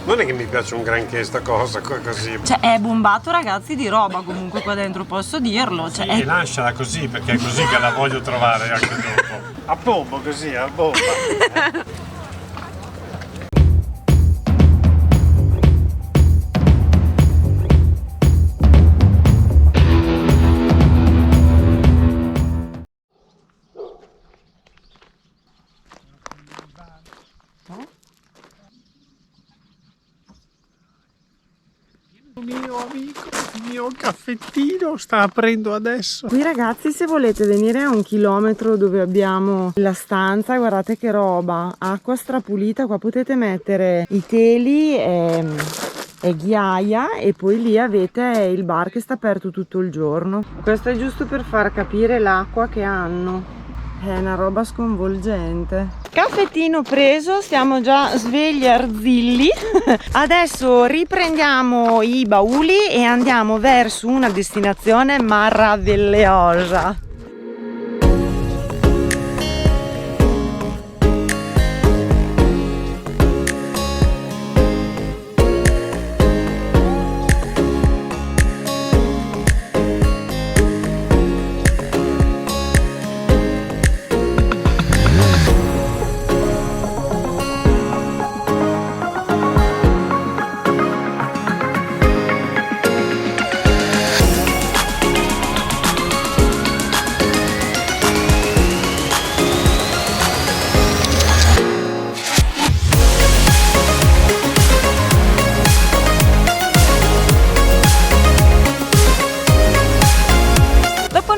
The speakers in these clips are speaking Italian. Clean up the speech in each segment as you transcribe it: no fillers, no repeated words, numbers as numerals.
Non è che mi piace un granché sta cosa così. Cioè è bombato, ragazzi, di roba comunque qua dentro, posso dirlo. Cioè, Sì, lasciala così perché è così che la voglio trovare anche dopo. A bombo così, a bomba. Mio amico, il mio caffettino sta aprendo adesso. Qui ragazzi, se volete venire a 1 chilometro dove abbiamo la stanza, guardate che roba, acqua strapulita, qua potete mettere i teli e ghiaia e poi lì avete il bar che sta aperto tutto il giorno. Questo è giusto per far capire l'acqua che hanno. È una roba sconvolgente. Caffettino preso, stiamo già svegli arzilli. Adesso riprendiamo i bauli e andiamo verso una destinazione meravigliosa.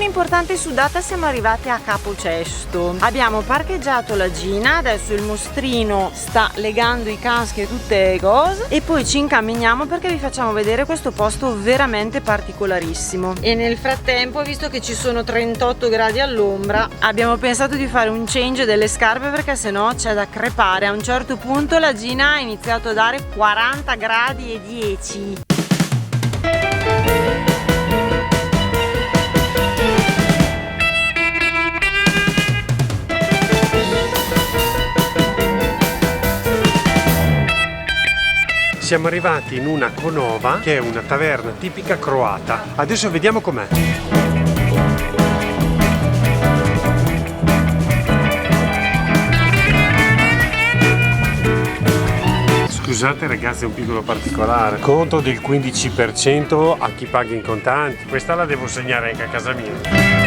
Importante sudata, siamo arrivati a Capocesto. Abbiamo parcheggiato la Gina, adesso il mostrino sta legando i caschi e tutte le cose e poi ci incamminiamo perché vi facciamo vedere questo posto veramente particolarissimo. E nel frattempo, visto che ci sono 38 gradi all'ombra, abbiamo pensato di fare un change delle scarpe perché sennò c'è da crepare. A un certo punto la Gina ha iniziato a dare 40 gradi e 10. Siamo arrivati in una Conova, che è una taverna tipica croata. Adesso vediamo com'è. Scusate ragazzi, un piccolo particolare. Conto del 15% a chi paga in contanti. Questa la devo segnare anche a casa mia.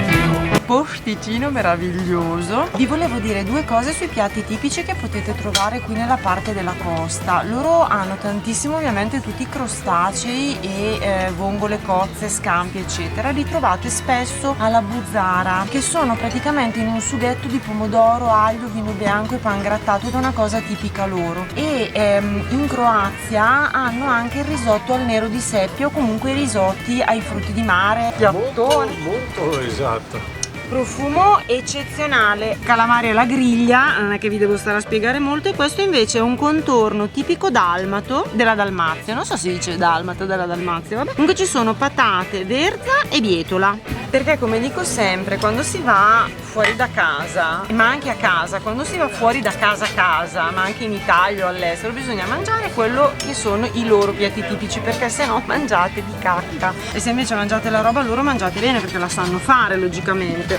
Posticino meraviglioso. Vi volevo dire due cose sui piatti tipici che potete trovare qui nella parte della costa. Loro hanno tantissimo ovviamente tutti i crostacei e vongole, cozze, scampi eccetera. Li trovate spesso alla buzzara, che sono praticamente in un sughetto di pomodoro, aglio, vino bianco e pan grattato, ed è una cosa tipica loro. E in Croazia hanno anche il risotto al nero di seppia o comunque i risotti ai frutti di mare. Piattoni. Molto esatto. Profumo eccezionale, calamari alla griglia, non è che vi devo stare a spiegare molto. E questo invece è un contorno tipico dalmato della Dalmazia, non so se si dice dalmata della Dalmazia, vabbè. Comunque ci sono patate, verza e bietola, perché come dico sempre, quando si va fuori da casa, ma anche a casa, quando si va fuori da casa, ma anche in Italia o all'estero, bisogna mangiare quello che sono i loro piatti tipici, perché se no mangiate di cacca. E se invece mangiate la roba loro, mangiate bene, perché la sanno fare logicamente.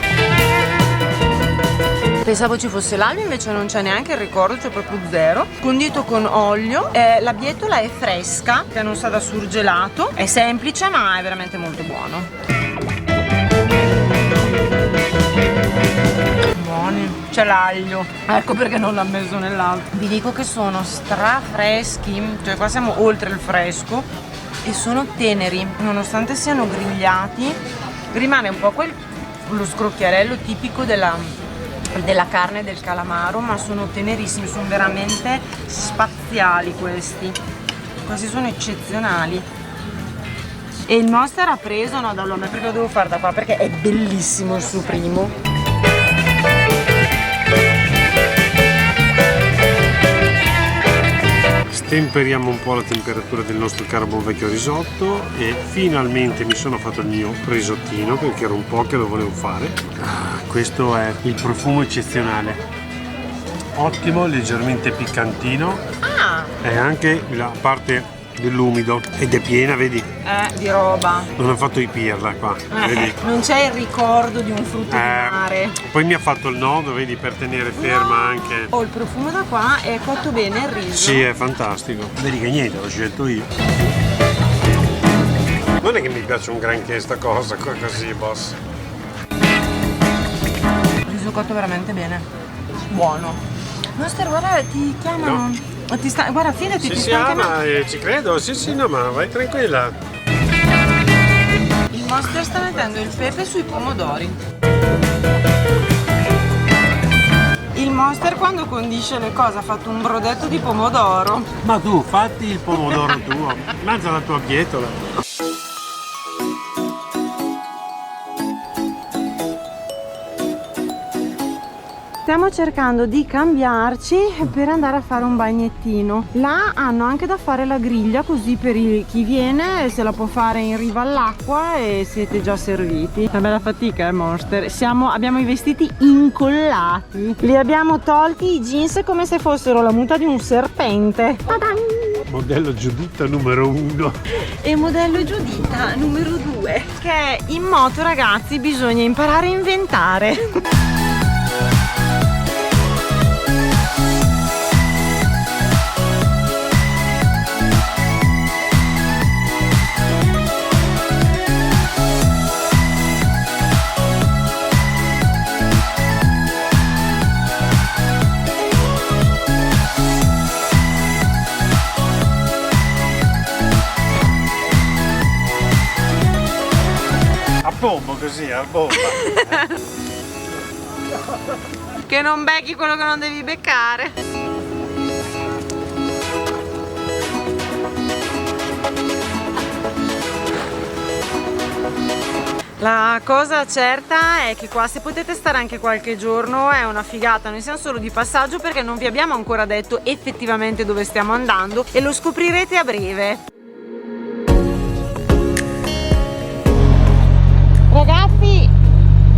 Pensavo ci fosse l'aglio, invece non c'è neanche il ricordo, c'è proprio zero. Condito con olio, la bietola è fresca, che non sa da surgelato, è semplice ma è veramente molto buono. Buoni, c'è l'aglio, ecco perché non l'ha messo nell'altro. Vi dico che sono strafreschi, cioè qua siamo oltre il fresco, e sono teneri, nonostante siano grigliati, rimane un po' lo scrocchiarello tipico della carne del calamaro, ma sono tenerissimi, sono veramente spaziali questi sono eccezionali. E il Monster ha preso, no, dallo a me, perché lo devo fare da qua, perché è bellissimo il suo primo. Temperiamo un po' la temperatura del nostro caro buon vecchio risotto e finalmente mi sono fatto il mio risottino, perché era un po' che lo volevo fare. Questo è il profumo eccezionale, ottimo, leggermente piccantino. è anche la parte dell'umido ed è piena, vedi? Di roba. Non ha fatto i pirla qua, vedi? Non c'è il ricordo di un frutto di mare. Poi mi ha fatto il nodo, vedi, per tenere ferma anche. Oh, il profumo da qua è cotto bene il riso. Sì, è fantastico. Vedi che niente, l'ho scelto io. Non è che mi piace un granché sta cosa, così, boss. Il riso cotto veramente bene. Buono. Monster, guarda, ti chiamano. No. Guarda, fidati, Sì, ti sì, stanno chiamando. ma ci credo, sì, no, ma vai tranquilla. Il Monster sta mettendo il pepe sui pomodori. Il Monster quando condisce le cose ha fatto un brodetto di pomodoro. Ma tu, fatti il pomodoro tuo, mangia la tua bietola. Stiamo cercando di cambiarci per andare a fare un bagnettino. Là hanno anche da fare la griglia, così per chi viene se la può fare in riva all'acqua e siete già serviti. Una bella fatica, Monster. Abbiamo i vestiti incollati. Li abbiamo tolti i jeans come se fossero la muta di un serpente. Ta-dan! Modello Giuditta numero 1. E modello Giuditta numero 2. Che in moto, ragazzi, bisogna imparare a inventare. Bomba così, a bomba. Che non becchi quello che non devi beccare. La cosa certa è che qua se potete stare anche qualche giorno è una figata. Noi siamo solo di passaggio perché non vi abbiamo ancora detto effettivamente dove stiamo andando e lo scoprirete a breve. Ragazzi,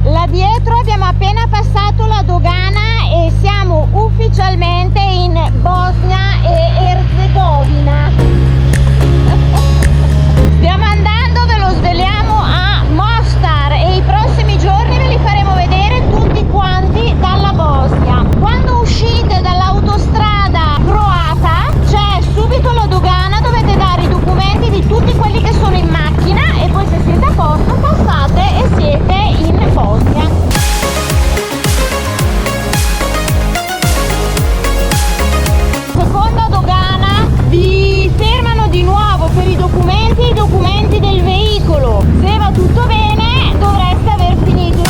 là dietro abbiamo appena passato la dogana e siamo ufficialmente in Bosnia e Erzegovina. Stiamo andando, ve lo sveliamo, a Mostar e i prossimi giorni ve li faremo vedere tutti quanti dalla Bosnia. Quando uscite dall'autostrada croata c'è subito la dogana, dovete dare i documenti di tutti quelli che sono in macchina e poi se siete a posto passate e siete in Bosnia. Seconda dogana, vi fermano di nuovo per i documenti del veicolo. Se va tutto bene dovreste aver finito.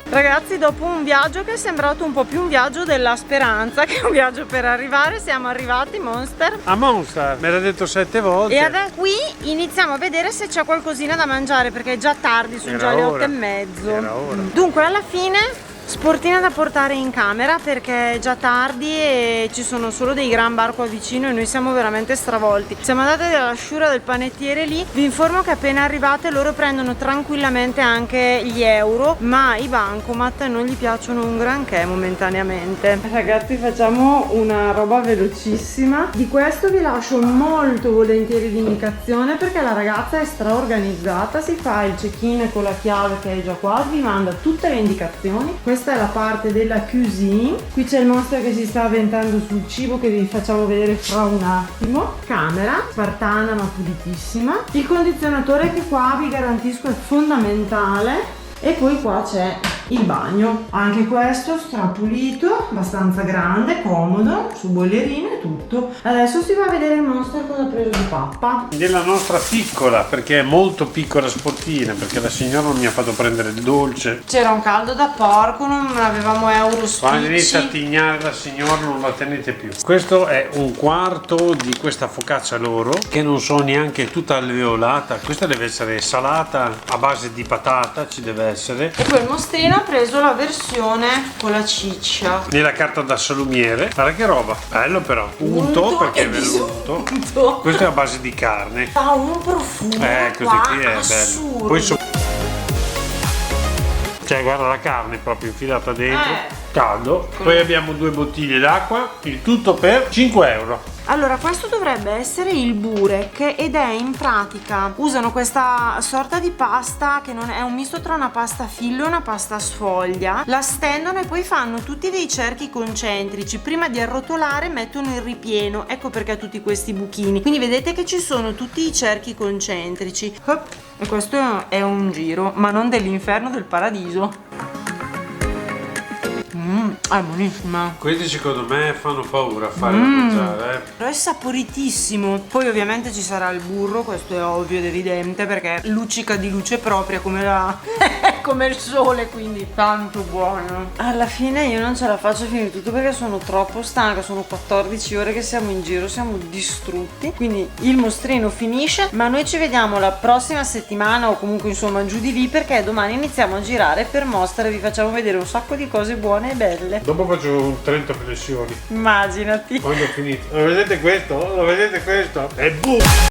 Ragazzi, dopo un viaggio che è sembrato un po' più un viaggio della speranza che un viaggio per arrivare, siamo arrivati, Monster. A Monster, me l'ha detto 7 volte. E da qui iniziamo a vedere se c'è qualcosina da mangiare perché è già tardi, sono già le 8:30. Era ora. Dunque alla fine sportina da portare in camera perché è già tardi e ci sono solo dei gran bar qua vicino e noi siamo veramente stravolti. Siamo andate dalla sciura del panettiere lì. Vi informo che appena arrivate loro prendono tranquillamente anche gli euro, ma i bancomat non gli piacciono un granché momentaneamente. Ragazzi, facciamo una roba velocissima. Di questo vi lascio molto volentieri l'indicazione perché la ragazza è straorganizzata, si fa il check-in con la chiave che è già qua, vi manda tutte le indicazioni. Questa è la parte della cuisine. Qui c'è il Monster che si sta avventando sul cibo che vi facciamo vedere fra un attimo. Camera spartana ma pulitissima. Il condizionatore che qua vi garantisco è fondamentale. E poi qua c'è il bagno, anche questo strapulito, abbastanza grande, comodo, su boilerine e tutto. Adesso si va a vedere il Monster cosa ha preso di pappa. Della nostra piccola, perché è molto piccola sportina, perché la signora non mi ha fatto prendere il dolce. C'era un caldo da porco, non avevamo euro spicci. Quando inizia a tignare la signora non la tenete più. Questo è un quarto di questa focaccia loro, che non so neanche tutta alveolata. Questa deve essere salata a base di patata, ci deve essere. E poi il mostrino ho preso la versione con la ciccia. E la carta da salumiere, guarda che roba, bello però, unto perché è venuto. Questo è a base di carne. Ha un profumo Così qua qui è assurdo. bello. Poi cioè guarda la carne proprio infilata dentro, caldo. Poi abbiamo 2 bottiglie d'acqua, il tutto per 5 euro. Allora, questo dovrebbe essere il burek ed è in pratica, usano questa sorta di pasta che non è un misto tra una pasta fillo e una pasta sfoglia, la stendono e poi fanno tutti dei cerchi concentrici, prima di arrotolare mettono il ripieno, ecco perché ha tutti questi buchini, quindi vedete che ci sono tutti i cerchi concentrici. E questo è un giro, ma non dell'inferno, del paradiso. È buonissima. Questi secondo me fanno paura a fare da mangiare. Però è saporitissimo. Poi ovviamente ci sarà il burro, questo è ovvio ed evidente perché luccica di luce propria come come il sole, quindi tanto buono. Alla fine io non ce la faccio a finire tutto perché sono troppo stanca, sono 14 ore che siamo in giro, siamo distrutti. Quindi il mostrino finisce, ma noi ci vediamo la prossima settimana o comunque insomma giù di lì, perché domani iniziamo a girare per Mostra e vi facciamo vedere un sacco di cose buone e belle. Dopo faccio 30 flessioni. Immaginati. Quando ho finito. Lo vedete questo? Lo vedete questo? E boom!